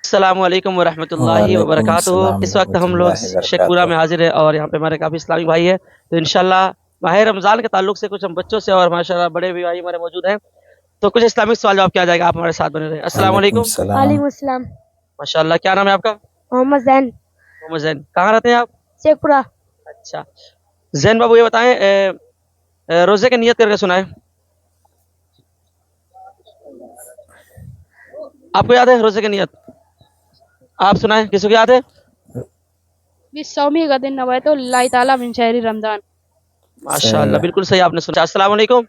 السلام علیکم ورحمۃ اللہ وعلیکم وبرکاتہ۔ السلام اس وقت ورحمۃ ہم لوگ اللہ شیخپورہ وبرکاتہ۔ میں حاضر ہیں اور یہاں پہ ہمارے کافی اسلامی بھائی ہیں، تو انشاءاللہ ماہ رمضان کے تعلق سے کچھ ہم بچوں سے اور ماشاءاللہ بڑے بھی بھائی ہمارے موجود ہیں، تو کچھ اسلامک سوال جواب کیا جائے گا، آپ ہمارے ساتھ بنے رہیں۔ السلام وعلیکم علیکم۔ السلام۔ وعلیکم السلام۔ ماشاءاللہ، کیا نام ہے آپ کا؟ محمد زین، محمد زین، کہاں رہتے ہیں آپ؟ شیخ پورہ۔ اچھا زین بابو، یہ بتائیں روزے کی نیت کر کے سنائیں، آپ کو یاد ہے روزے کی نیت؟ آپ سنائیں، کسی کو یاد ہے؟ بالصومی غد نویت اللہ تعالی من شہر رمضان۔ ماشاءاللہ، بالکل صحیح آپ نے سنا۔ السلام علیکم۔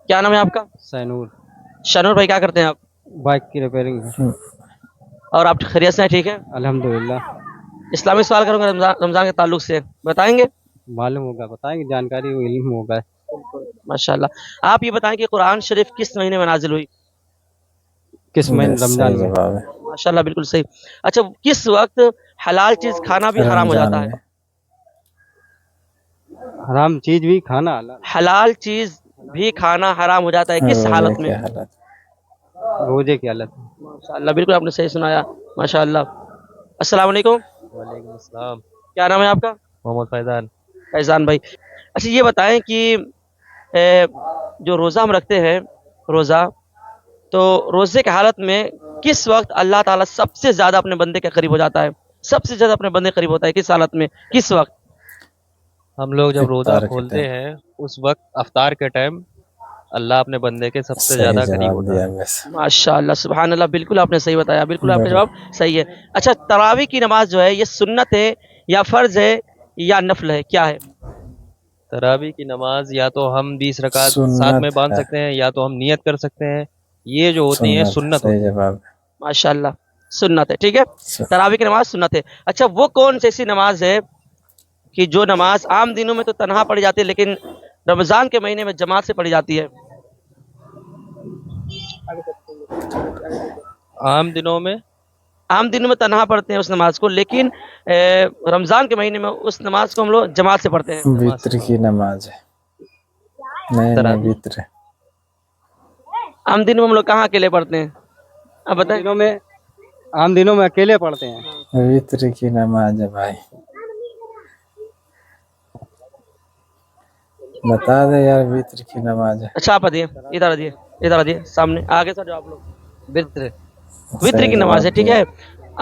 کیا نام ہے آپ کا؟ سینور، شانور بھائی، کیا کرتے ہیں آپ؟ بائک کی ریپیئرنگ ہے۔ اور آپ خیریت سے ہیں؟ ٹھیک ہے۔ الحمدللہ۔ اسلامک سوال کروں گا رمضان کے تعلق سے، بتائیں گے؟ معلوم ہوگا، بتائیں گے، جانکاری ہو، علم ہوگا۔ ماشاءاللہ، آپ یہ بتائیں کہ قرآن شریف کس مہینے میں نازل ہوئی؟ کس مہینے؟ رمضان میں۔ جواب ہے ماشاءاللہ، بالکل صحیح۔ اچھا، کس وقت حلال چیز کھانا بھی حرام ہو جاتا ہے؟ حرام چیز بھی کھانا حلال۔ حلال چیز بھی کھانا حرام ہو جاتا ہے کس حالت میں؟ روزے کی حالت۔ ماشاءاللہ، بالکل آپ نے صحیح سنایا، ماشاءاللہ۔ السلام علیکم۔ وعلیکم السلام۔ کیا نام ہے آپ کا؟ محمد فیضان۔ فیضان بھائی، اچھا یہ بتائیں کہ جو روزہ ہم رکھتے ہیں، روزہ، تو روزے کی حالت میں کس وقت اللہ تعالیٰ سب سے زیادہ اپنے بندے کے قریب ہو جاتا ہے؟ سب سے زیادہ اپنے بندے کے قریب ہوتا ہے کس حالت میں، کس وقت؟ ہم لوگ جب روزہ افطار کے کھولتے ٹائم۔ ہیں اس وقت، افطار کے ٹائم، اللہ اپنے بندے کے سب سے صحیح زیادہ قریب جواب ہوتا دیا ہے۔ بس۔ ماشاءاللہ، سبحان اللہ، بالکل آپ نے صحیح بتایا، بالکل آپ کا جواب صحیح ہے۔ اچھا، تراویح کی نماز جو ہے یہ سنت ہے یا فرض ہے یا نفل ہے، کیا ہے؟ تراویح کی نماز یا تو ہم 20 رکعت سنت ساتھ میں باندھ ہے، سکتے ہیں، یا تو ہم نیت کر سکتے ہیں، یہ جو ہوتی ہیں سنت صحیح ہوتی ہیں۔ جواب۔ ماشاءاللہ، سنت ہے، ٹھیک ہے، تراویح کی نماز سنت ہے۔ اچھا، وہ کون سی ایسی نماز ہے کہ جو نماز عام دنوں میں تو تنہا پڑھی جاتی ہے لیکن رمضان کے مہینے میں جماعت سے پڑھی جاتی ہے؟ عام دنوں میں عام دنوں میں تنہا پڑھتے ہیں اس نماز کو، لیکن رمضان کے مہینے میں اس نماز کو ہم لوگ جماعت سے پڑھتے ہیں۔ وتر کی نماز ہے، نہیں وتر۔ عام دنوں میں ہم لوگ کہاں اکیلے پڑھتے ہیں، اب بتائیں؟ عام دنوں میں اکیلے پڑھتے ہیں۔ وتر کی نماز ہے بھائی، بتا دے یار، وتر کی نماز ہے۔ اچھا، آپ دیے ادھر، دیے ادھر، دیے سامنے آگے سر، جو آپ لوگ وتر وتر کی نماز ہے، ٹھیک ہے۔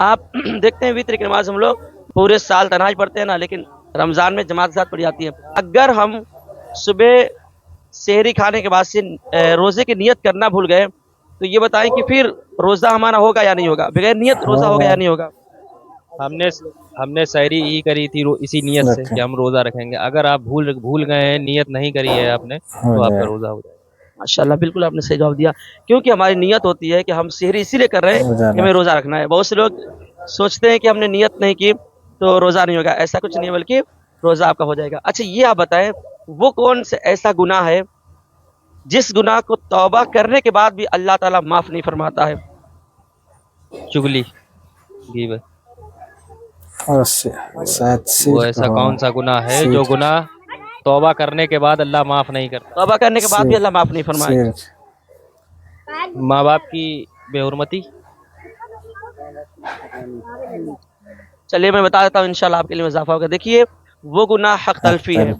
آپ دیکھتے ہیں وتر کی نماز ہم لوگ پورے سال تنہائی پڑھتے ہیں نا، لیکن رمضان میں جماعت کے ساتھ پڑھی جاتی ہے۔ اگر ہم صبح سحری کھانے کے بعد سے روزے کی نیت کرنا بھول گئے تو یہ بتائیں کہ پھر روزہ ہمارا ہوگا یا نہیں ہوگا؟ بغیر نیت روزہ ہوگا یا نہیں ہوگا؟ ہم نے سحری ہی کری تھی اسی نیت سے کہ ہم روزہ رکھیں گے، اگر آپ بھول گئے ہیں، نیت نہیں کری ہے آپ نے، تو آپ کا روزہ ہو جائے گا۔ ماشاءاللہ، بالکل آپ نے صحیح جواب دیا، کیونکہ ہماری نیت ہوتی ہے کہ ہم سحری اسی لیے کر رہے ہیں کہ ہمیں روزہ رکھنا ہے۔ بہت سے لوگ سوچتے ہیں کہ ہم نے نیت نہیں کی تو روزہ نہیں ہوگا، ایسا کچھ نہیں ہے، بلکہ روزہ آپ کا ہو جائے گا۔ اچھا، یہ آپ بتائیں وہ کون سے ایسا گناہ ہے جس گناہ کو توبہ کرنے کے بعد بھی اللہ تعالیٰ معاف نہیں فرماتا ہے؟ چگلی، غیبت۔ وہ وہ ایسا کون سا گناہ ہے جو گناہ توبہ کرنے کے بعد اللہ معاف نہیں کرتا؟ توبہ کرنے کے بعد بھی اللہ معاف نہیں فرمائے گا۔ ماں باپ کی بے حرمتی۔ چلیے میں بتا دیتا ہوں، انشاءاللہ آپ کے لیے اضافہ ہوگا۔ دیکھیے، وہ گناہ حق تلفی ہے۔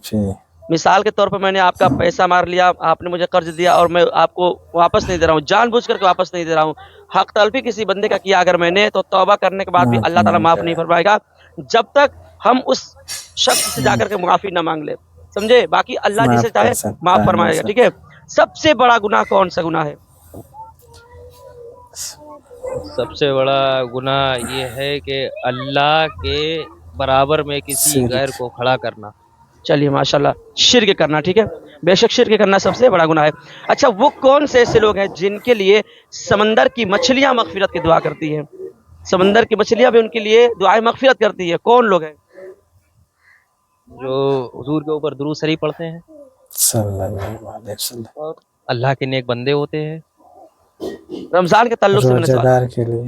مثال کے طور پر میں نے آپ کا پیسہ مار لیا، آپ نے مجھے قرض دیا اور میں آپ کو واپس نہیں دے رہا ہوں، جان بوجھ کر کے واپس نہیں دے رہا ہوں۔ حق تلفی کسی بندے کا کیا اگر میں نے، تو توبہ کرنے کے بعد بھی اللہ تعالیٰ معاف نہیں فرمائے گا جب تک ہم اس شخص سے جا کر کے معافی نہ مانگ لے، سمجھے؟ باقی اللہ جسے چاہے معاف فرمائے گا، ٹھیک ہے۔ سب سے بڑا گناہ کون سا گناہ ہے؟ سب سے بڑا گناہ یہ ہے کہ اللہ کے برابر میں کسی غیر کو کھڑا کرنا۔ چلیے، ماشاءاللہ، شرک کرنا، ٹھیک ہے، بے شک شرک کرنا سب سے بڑا گناہ ہے۔ اچھا، وہ کون سے ایسے لوگ ہیں جن کے لیے سمندر کی مچھلیاں مغفرت کی دعا کرتی ہیں؟ سمندر کی مچھلیاں بھی ان کے لیے دعائیں مغفرت کرتی ہے، کون لوگ ہیں؟ جو حضور کے اوپر درود شریف پڑھتے ہیں صلی اللہ علیہ وسلم، اور اللہ کے نیک بندے ہوتے ہیں۔ رمضان کے تعلق سے میں نے روزہ سوال، دار کے لیے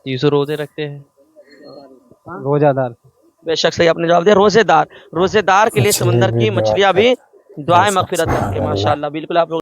30 روزے رکھتے ہیں روزہ دار۔ بے شک صحیح آپ نے جواب دیا، روزے دار کے لیے سمندر کی مچھلیاں بھی دعائیں ایسا، مغفرت کرتے ہیں سبحان اللہ۔ ماشاءاللہ بالکل آپ لوگ